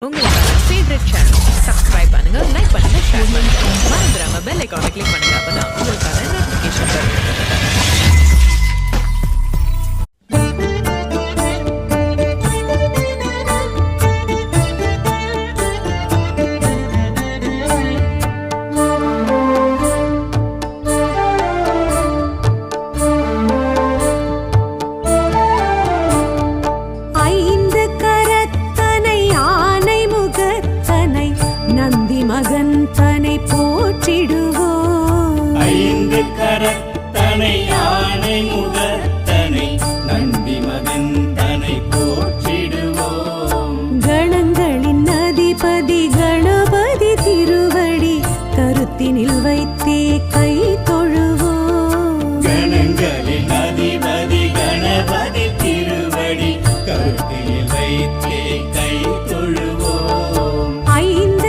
உங்களுக்கான favourite channel subscribe பண்ணுங்க, like பண்ணுங்க, ஷேர் பண்ணுங்க. மறந்துடாம பெல் ஐகானை கிளிக் பண்ணுங்க. அப்பதான் உங்களுக்கான நோட்டிபிகேஷன் வரும். மகன் தனை போற்றிடுவோம். ஐந்து கரத்தனை யானை முகத்தனை நந்தி மகன் தனை போற்றிடுவோம். கணங்களின் அதிபதி கணபதி திருவடி கருத்தினில் வைத்தே கை தொழுவோம். கணங்களின் அதிபதி கணபதி திருவடி கருத்தினில் வைத்தே கை தொழுவோம். ஐந்து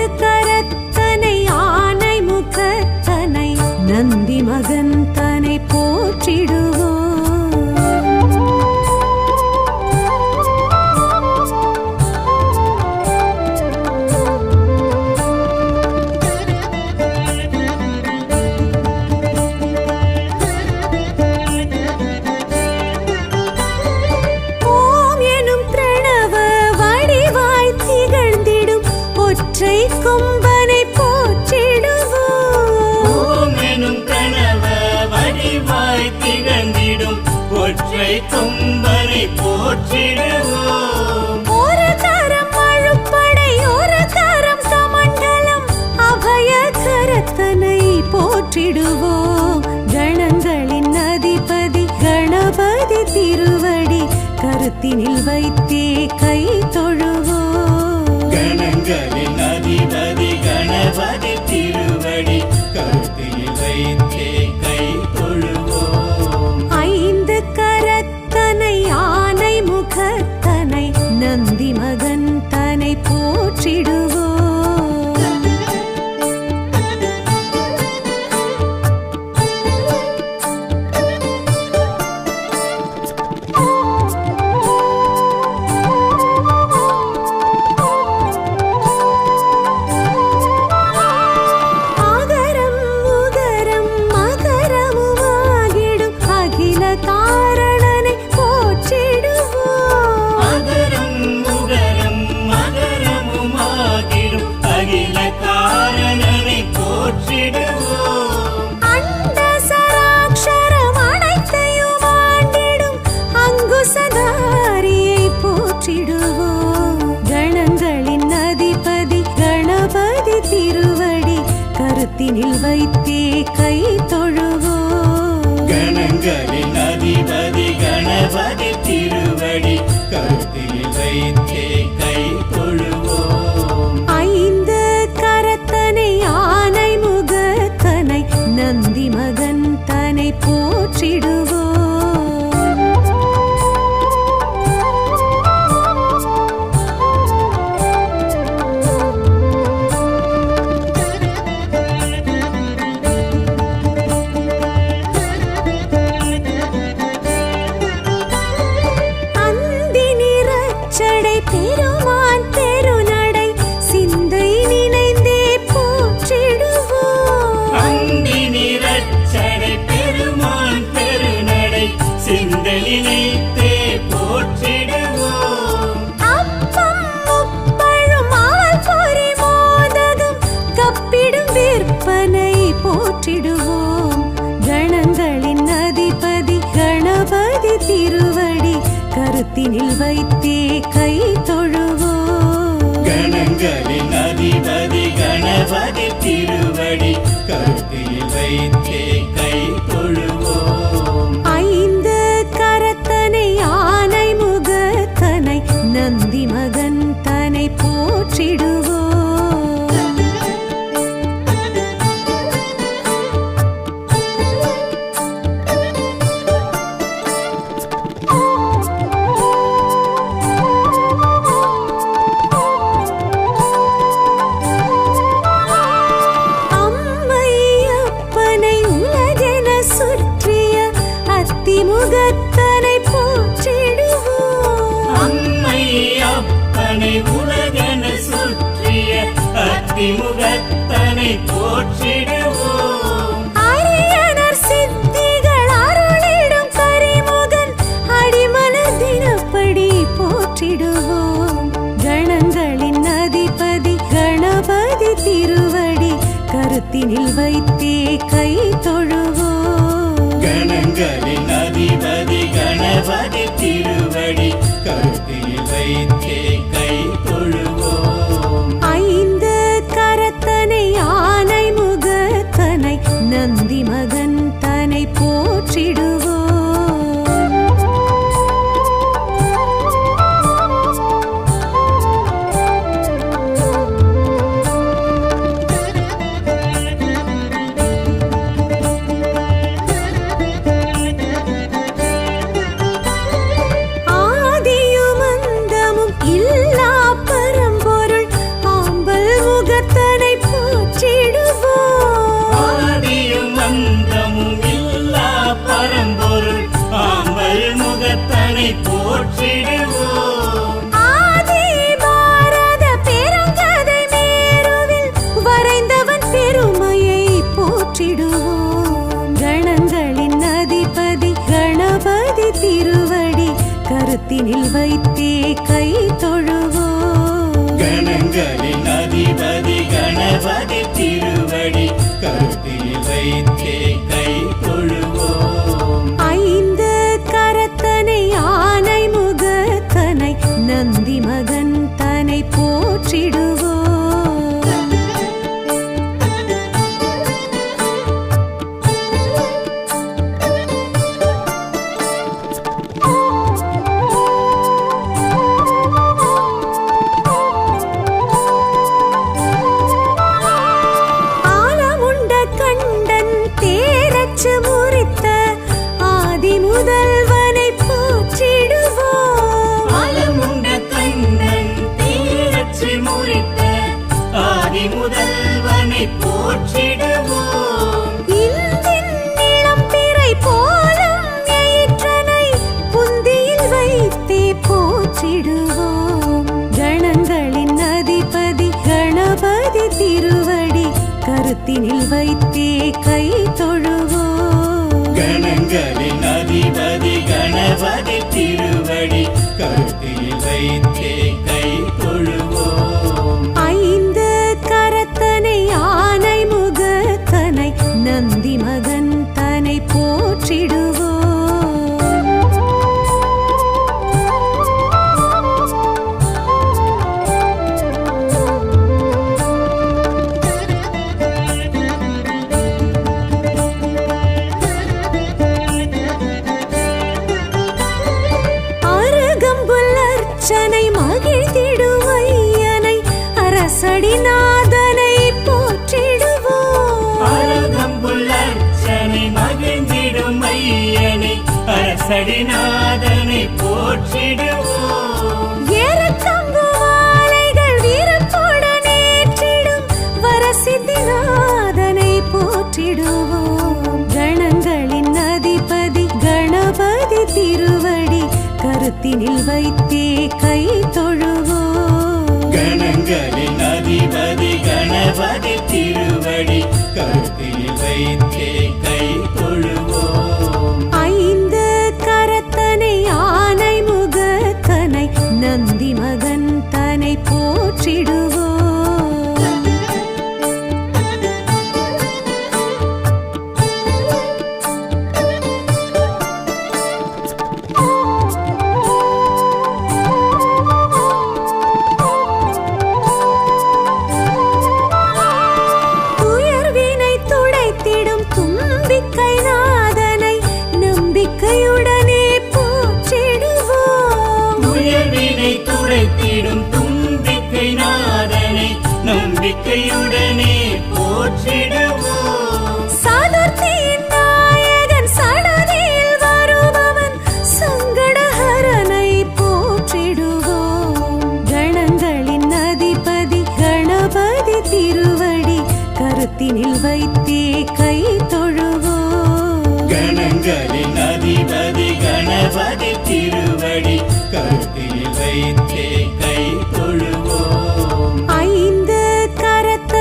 நந்தி மகன் தனை போற்றிடுவோம். ஓம் எனும் பிரணவ வடிவாய் திகழ்ந்திடும் ஒற்றை கொம்பனை திகழ்ந்திடும் ஒற்றை கொம்பனை போற்றிடுவோம். ஒரு கரம் அழுப்படை ஒரு கரம் கமண்டலம் அபய கரத்தனை போற்றிடுவோம். கணங்களின் அதிபதி கணபதி திருவடி கருத்தினில் வைத்தே கை தொழுவோம். கணங்களின் அதிபதி கணபதி திருவடி கருத்தினில் வைத்தே கை தொழுவோம். ஐந்து கரத்தனை யானை முகத்தனை நந்தி மகன் தனை போற்றிடுவோம். கணங்களின் அதிபதி கணபதி திருவடி கருத்தினில் வைத்தே கை தொழுவோம். கணங்களின் அதிபதி கணபதி திருவடி கருத்தினில் வைத்தே கை தொழுவோம். ஐந்து கரத்தனை யானை முகத்தனை நந்தி மகன் தனை போற்றிடுவோம். பெருமான் பெருநடை சிந்தை நினைந்தே போற்றிடுவோம். அந்தி நிறச்சடை பெருமான் பெருநடை சிந்தை நினைத்தே போற்றிடுவோம். அப்பம் முப்பழும் ஆல் பொறி மோதகம் கப்பிடும் விற்பனை போற்றிடுவோம். கணங்களின் அதிபதி கணபதி திருவடி கருத்தினில் வைத்தே கை தொழுவோம். கணங்களின் அதிபதி கணபதி திருவடி கருத்தினில் வைத்தே கை தொழுவோம். ஐந்து கரத்தனை யானை முகத்தனை நந்தி மகன் தனை போற்றிடுவோம். முகத்தனை போற்றிடுவோம். அம்மை அப்பனை உலகன ஆதிமுகத்தனை போற்றிடுவோம். அரியனர் சித்திகள் அருளிடும் கரிமுகன் அடிமனதினப்படி போற்றிடுவோம். கணங்களின் அதிபதி கணபதி திருவடி கருத்தினில் வைத்தே கை தொழுவோம். கணங்களின் அதிபதி கணபதி திருவடி கருத்தில் வைத்தே கை தொழுவோம். ஐந்து கரத்தனை ஆனை முகத்தனை நந்தி மகன் தனை போற்றிடுவோம். ஆதியும் அந்தமும் இல்லா பரம்பொருள் ஆம்பல் முகத்தனை போற்றிடுவோம். ஆதியும் அந்தமும் இல்லா பரம்பொருள் ஆம்பல் முகத்தனை போற்றிடுவோம். ஆதி பாரத பெருங்கதை மேருவில் வரைந்தவன் பெருமையை போற்றிடுவோம். கணங்களின் அதிபதி கணபதி திருவடி கருத்தினில் வைத்தே கை தொழுவோம். கணங்களின் அதிபதி கணபதி திருவடி கருத்தில் வைத்தே கை தொழுவோம். ஐந்து கரத்தனை ஆனை முகத்தனை நந்தி மகன் தனை போற்றிடுவோம். ஆலமுண்ட கண்டன் தேரச்சு முறித்த ஆதி முதல்வனை போற்றிடுவோம். ஆலமுண்ட கண்ணன் தீரச்சு முறித்த ஆதி முதல்வனை போற்றிடுவோம். இந்தின் இளம்பிறை போலும் எயிற்றனை புந்தியில் வைத்தே போற்றிடுவோம். கணங்களின் அதிபதி கணபதி திருவடி கருத்தினில் வைத்தே கை தொழுவோம். கணங்களின் அதிபதி கணபதி திருவடி கருத்தில் வைத்தே கை தொழுவோம். ஐந்து கரத்தனை ஆனை முகத்தனை நந்தி மகன் தனை போற்றிடுவோம். அருகம்புல் அர்ச்சனை மகிழ்ந்திடும் ஐயனை அரசடிநாதனை போற்றிடுவோம். அழகம்புல் அர்ச்சனை மகிழ்ந்திடும் ஐயனை அரசடிநாதனை போற்றிடுவோம். ஏறத்தங்கு மாலைகள் வீரத்துடன் ஏற்றிடும் வரசித்திநாதனை போற்றிடுவோம். கணங்களின் அதிபதி கணபதி திருவடி கருத்தினில் வைத்தே கை தொழுவோம். கணங்களின் அதிபதி கணபதி திருவடி கருத்தில் வைத்தே கை தொழுவோம். ஐந்து கரத்தனை ஆனை முகத்தனை நந்தி மகன் தனை போற்றிடுவோம். துயர்வினை துடைத்திடும் தும்பிக்கை நாதனை நம்பிக்கையுடனே போற்றிடுவோம். உயர்வினை துடைத்திடும் தும்பிக்கை நாதனை நம்பிக்கையுடனே போற்றிடுவோம். சதுர்த்தியின் நாயகன் சடதியில் வருபவன் சங்கடஹரனை போற்றிடுவோம். கணங்களின் அதிபதி கணபதி திருவடி கருத்தினில் வைத்தே கை தொழுவோம். கணங்களின் அதிபதி கணபதி திருவடி கருத்தில் வைத்தே கை தொழுவோம். ஐந்து கரத்த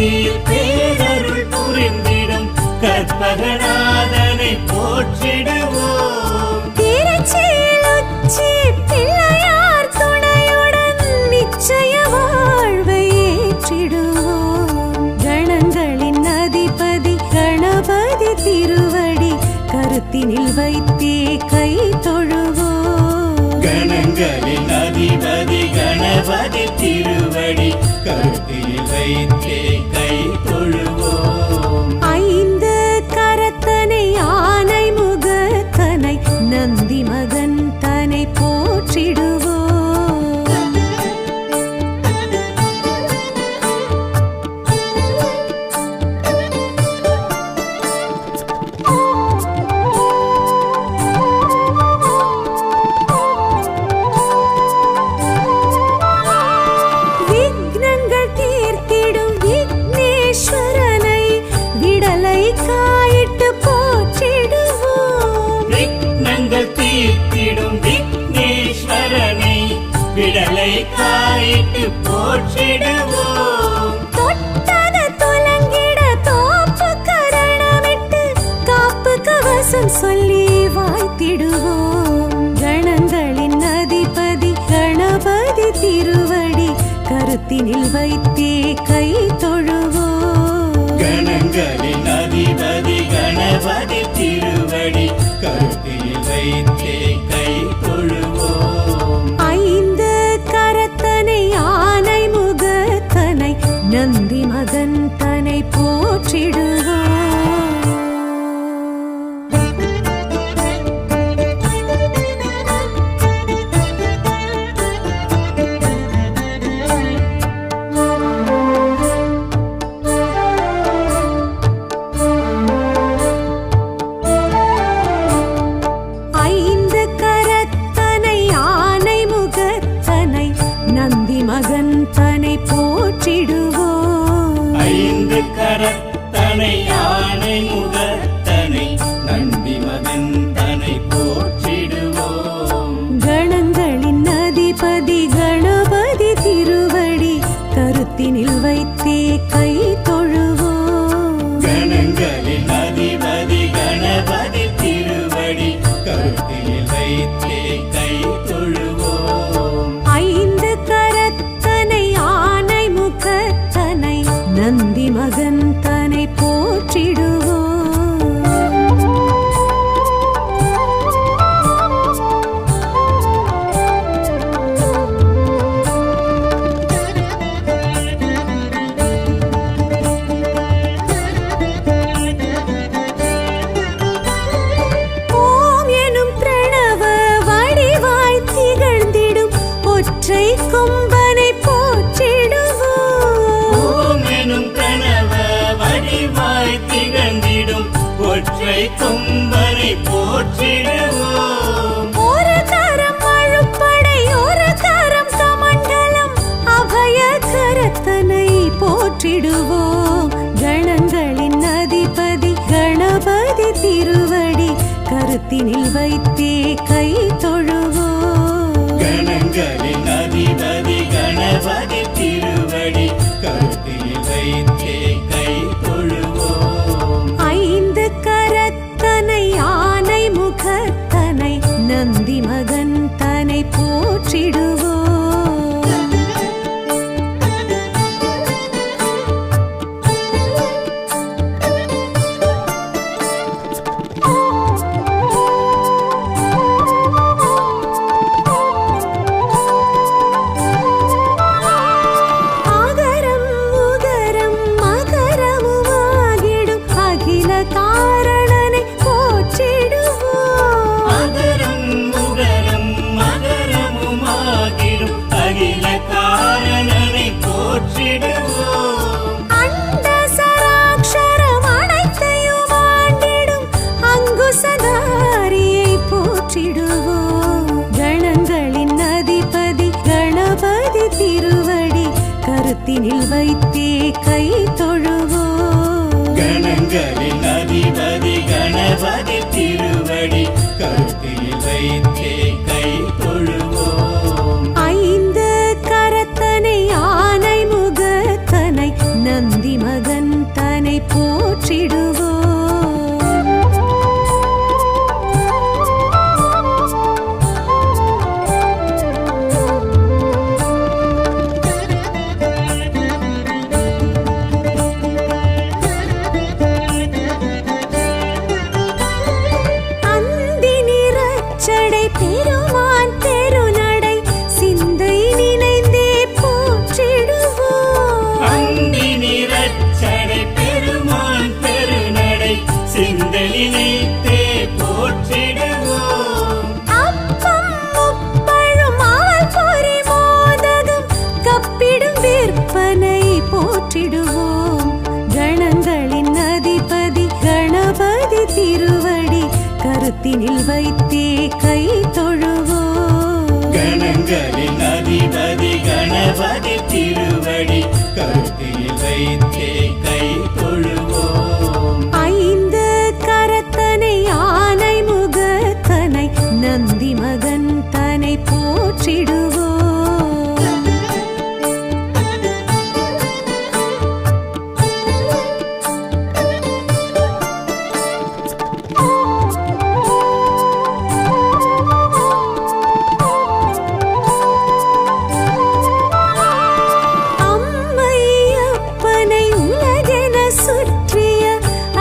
புவியில் பேரருள் புரிந்திடும் கற்பகநாதனை போற்றிடுவோம். திருச்சியில் உச்சி பிள்ளையார் துணையுடன் நிச்சய வாழ்வை ஏற்றிடுவோம். கணங்களின் அதிபதி கணபதி திருவடி கருத்தினில் வைத்தே கை தொழுவோம். கணங்களின் அதிபதி கணபதி திருவடி கருத்தில் வைத்தே கை தொழுவோம். ஐந்து கரத்தனை ஆனை முகத்தனை நந்தி மகன் தனை போற்றிடுவோம். விக்னங்கள் தீர்த்திடும் விக்னேஸ்வரனை விடலை காயிட்டு போற்றிடுவோம். விக்னங்கள் தீர்த்திடும் விக்னேஸ்வரனை விடலை காயிட்டு போற்றிடுவோம். தொட்டது துலங்கிட தோப்பு கரணமிட்டு காப்பு கவசம் சொல்லி வாழ்த்திடுவோம். கணங்களின் அதிபதி கணபதி திருவடி கருத்தினில் வைத்தே கை தொழுவோம். கணங்களின் அதிபதி கணபதி திருவடி கருத்தில் வைத்தே கை தொழுவோம். ஐந்து கரத்தனை ஆனை முகத்தனை நந்தி மகன் தனை போற்றிடுவோம். ஐந்து கரத்தனை ஆனை முகத்தனை நந்தி மகன் தனை போற்றிடுவோம். ஐந்து கரத்தனை யானை முகத்தனை நந்தி மகன் தனை போற்றிடுவோம். கணங்களின் அதிபதி கணபதி திருவடி கருத்தினில் வைத்தே கை தொழுவோம். கணங்களின் அதிபதி கணபதி திருவடி கருத்தில் வைத்தே கை தொழுவோம். ஐந்து கரத்தனை ஆனை முகத்தனை நந்தி மகன் தனை போற்றிடுவோம். ஓம் எனும் பிரணவ வடிவாய் திகழ்ந்திடும் ஒற்றை கொம்பனை போற்றிடுவோம். ஓம் எனும் கனவ வடிவாய் திகழ்ந்திடும் ஒற்றை கொம்பனை போற்றிடுவோம். ஒரு கரம் அழுப்படை ஒரு கரம் கமண்டலம் அபய கரத்தனை போற்றிடுவோம். கணங்களின் அதிபதி கணபதி திருவடி கருத்தினில் வைத்தே கை தொழுவோம். கணங்களின் அதிபதி கணபதி திருவடி கருத்தில் வைத்தே கை தொழுவோம். ஐந்து கரத்தனை ஆனை முகத்தனை நந்தி மகன் தனை போற்றிடுவோம். ஆகரம் உகரம் மகரமுமாகிடும் அகில காரணனை போற்றிடுவோம். அகரம் முகரம் மகரமுமாகிடும் அகில காரணனை போற்றிடுவோம். அண்ட சராட்சரம் அனைத்தையும் ஆண்டிடும் அங்குசதாரியை போற்றிடுவோம். கணங்களின் அதிபதி கணபதி திருவடி கருத்தினில் வைத்தே கை தொழுவோம். கணங்களின் அதிபதி கணபதி திருவடி கருத்தில் வைத்தே கை தொழுவோம். ஐந்து கரத்தனை ஆனை முகத்தனை நந்தி மகன் கருத்தினில் வைத்தே கை தொழுவோம். கணங்களின் அதிபதி கணபதி திருவடி கருத்தில் வைத்தே கை தொழுவோம். ஐந்து கரத்தனை ஆனை முகத்தனை நந்தி மகன் தனை போற்றிடுவோம். அம்மையப்பனை உலகென சுற்றிய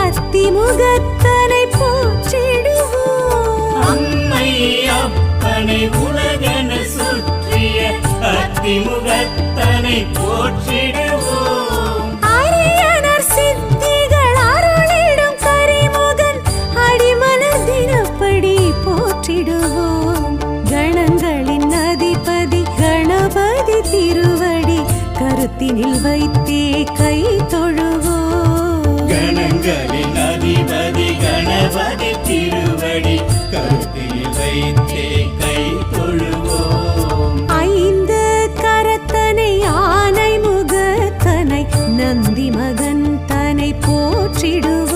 அத்திமுகத்தனை போற்றிடுவோம். அம்மை அப்பனை உலகென சுற்றிய அத்திமுகத்தனை போற்றிடுவோம். அரியனர் சித்திகள் அருளிடும் கரிமுகன் அடிமலர் தினப்படி போற்றிடுவோம். கணங்களின் அதிபதி கணபதி திருவடி கருத்தினில் வைத்தே கை தொழுவோம். கணங்களின் அதிபதி கணபதி திருவடி கருத்தில் வைத்தே கை தொழுவோம். ஐந்து கரத்தனை ஆனை முகத்தனை நந்தி மகன் தனை போற்றிடுவோம்.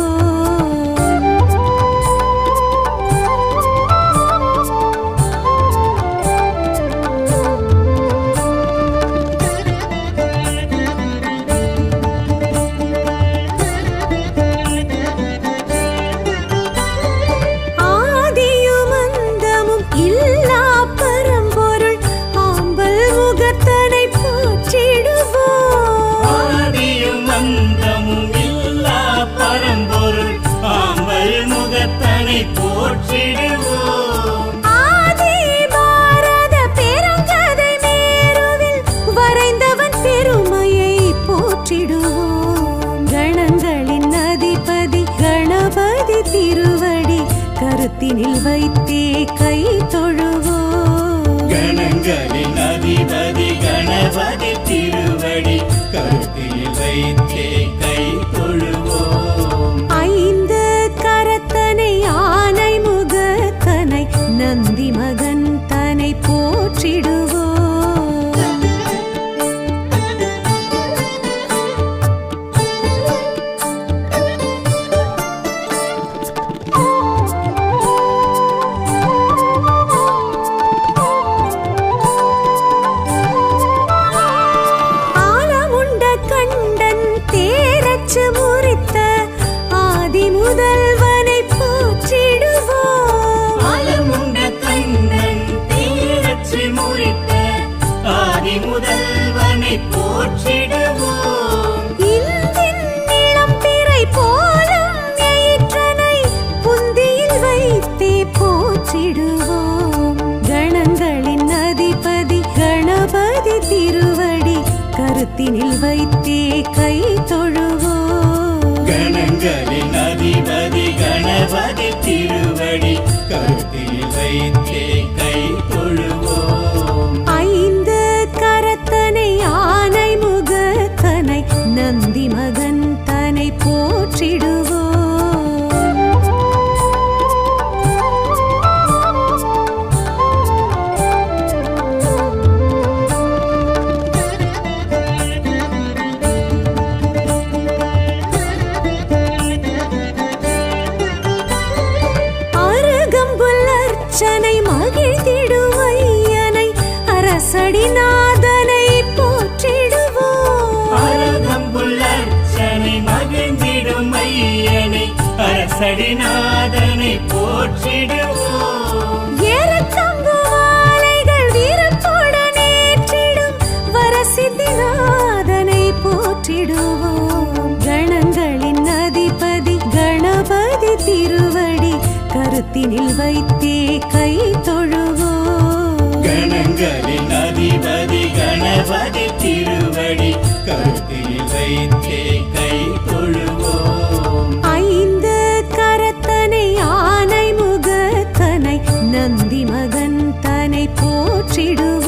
ஆதியும் அந்தமும் இல்லா பரம்பொருள் ஆம்பல் முகத்தனை போற்றிடுவோம். ஆதியும் அந்தமும் இல்லா பரம்பொருள் ஆம்பல் முகத்தனை போற்றிடுவோம். ஆதி பாரத பெருங்கதை மேருவில் வரைந்தவன் பெருமையை போற்றிடுவோம். கணங்களின் அதிபதி கணபதி திருவடி கருத்தினில் வைத்தே கை தொழுவோம். கணங்களின் அதிபதி கணபதி திருவடி கருத்தில் வைத்தே கை தொழுவோம். ஐந்து கரத்தனை ஆனை முகத்தனை நந்தி மகன் தனை போற்றிடுவோம். ஆலமுண்ட கண்டன் தேரச்சு முறித்த ஆதி முதல்வனை போற்றிடுவோம். ஆலமுண்ட கண்ணன் தீரச்சு முறித்த ஆதி முதல்வனை போற்றிடுவோம். இந்தின் நிலம் பிறை போலும் எயிற்றனை புந்தியில் வைத்தே போற்றிடுவோம். கணங்களின் அதிபதி கணபதி திருவடி கருத்தினில் வைத்தே கை தொழுவோம். கணங்களின் அதிபதி கணபதி திருவடி கருத்தில் வைத்தே கை தொழுவோம். ஐந்து கரத்தனை ஆனை முகத்தனை நந்தி மகன் தனை போற்றிடுவோம். அருகம்புல் அர்ச்சனை மகிழ்ந்திடுவையனை அரசடிநாதனை போற்றிடுவோம். அருகம்புல் அர்ச்சனை மகிழ்ந்திடும் ஐயனை அரசடிநாதனை போற்றிடுவோம். ஏறத்தம்பு மாலைகள் வீரத்துடன் ஏற்றிடும் வரசித்திநாதனை போற்றிடுவோம். கணங்களின் அதிபதி கணபதி திருவடி கருத்தினில் வைத்தே கை தொழுவோம். கணங்களின் அதிபதி கணபதி திருவடி கருத்தில் வைத்தே கை தொழுவோம். ஐந்து கரத்தனை ஆனை முகத்தனை நந்தி மகன் தனை போற்றிடுவோம்.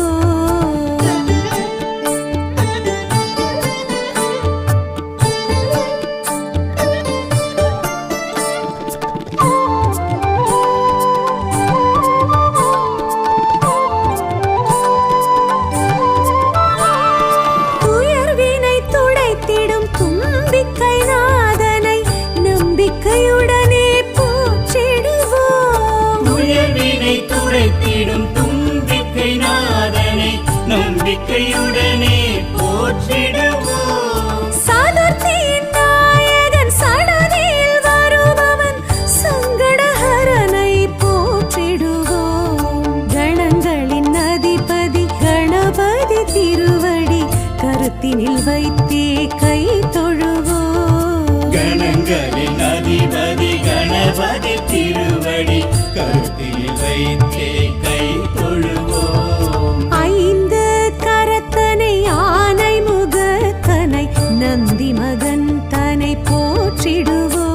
நம்பிக்கையுடனே போற்றிடுவோம். சதுர்த்தியின் நாயகன் சடதியில் வருபவன் சங்கடஹரனை போற்றிடுவோம். கணங்களின் அதிபதி கணபதி திருவடி கருத்தினில் வைத்தே கை தொழுவோம். கணங்களின் அதிபதி கணபதி திருவடி கருத்தில் வைத்தே கை தொழுவோம். ஐந்து கரத்தனை ஆனை முகத்தனை நந்தி மகன் தனை போற்றிடுவோம்.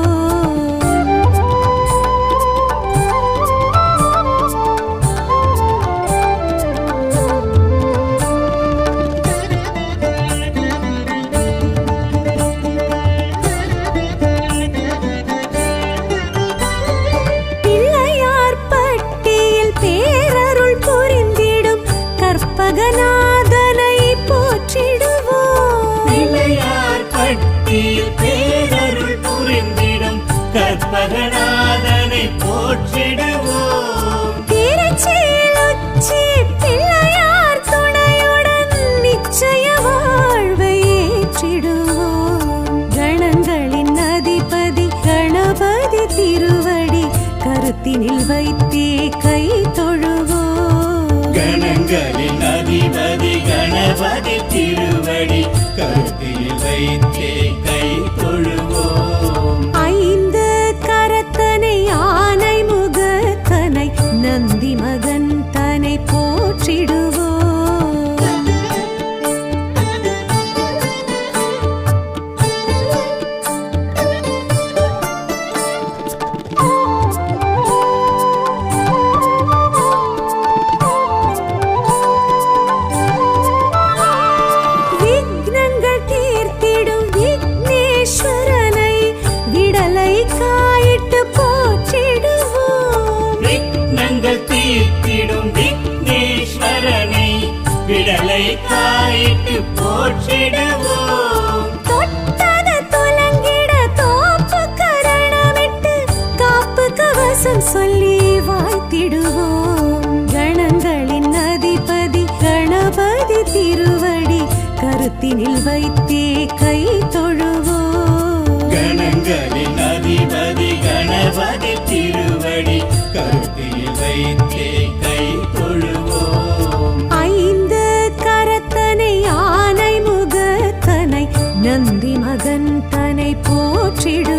பிள்ளையார் பட்டியில் பேரருள் புரிந்திடும் கற்பகநாதனை போற்றிடுவோம். பிள்ளையார் பட்டியில் பேரருள் புரிந்திடும் கற்பகநாதனை போற்றிடுவோம். திருச்சியில் உச்சி பிள்ளையார் துணையுடன் நிச்சய வாழ்வை ஏற்றிடுவோம். கணங்களின் அதிபதி கணபதி திருவடி கருத்தினில் வைத்தே கை தொழுவோம். கணங்களின் அதிபதி கணபதி திருவடி கருத்தில் வைத்தே கை தொழுவோம். ஐந்து கரத்தனை ஆனை முகத்தனை நந்தி மகன் தனை போற்றிடுவோம். விக்னங்கள் தீர்த்திடும் விக்னேஸ்வரனை விடலை காயிட்டு போற்றிடுவோம். விக்னங்கள் தீர்த்திடும் விக்னேஸ்வரனை விடலை காயிட்டு போற்றிடுவோம். தொட்டது துலங்கிட தோப்பு கரணமிட்டு காப்பு கவசம் சொல்லி வாழ்த்திடுவோம். கணங்களின் அதிபதி கணபதி திருவடி கருத்தினில் வைத்தே கை தொழுவோம். கணங்களின் அதிபதி கணபதி திருவடி கருத்தில் வைத்தே கை தொழுவோம். ஐந்து கரத்தனை ஆனை முகத்தனை நந்தி மகன் தனை போற்றிடு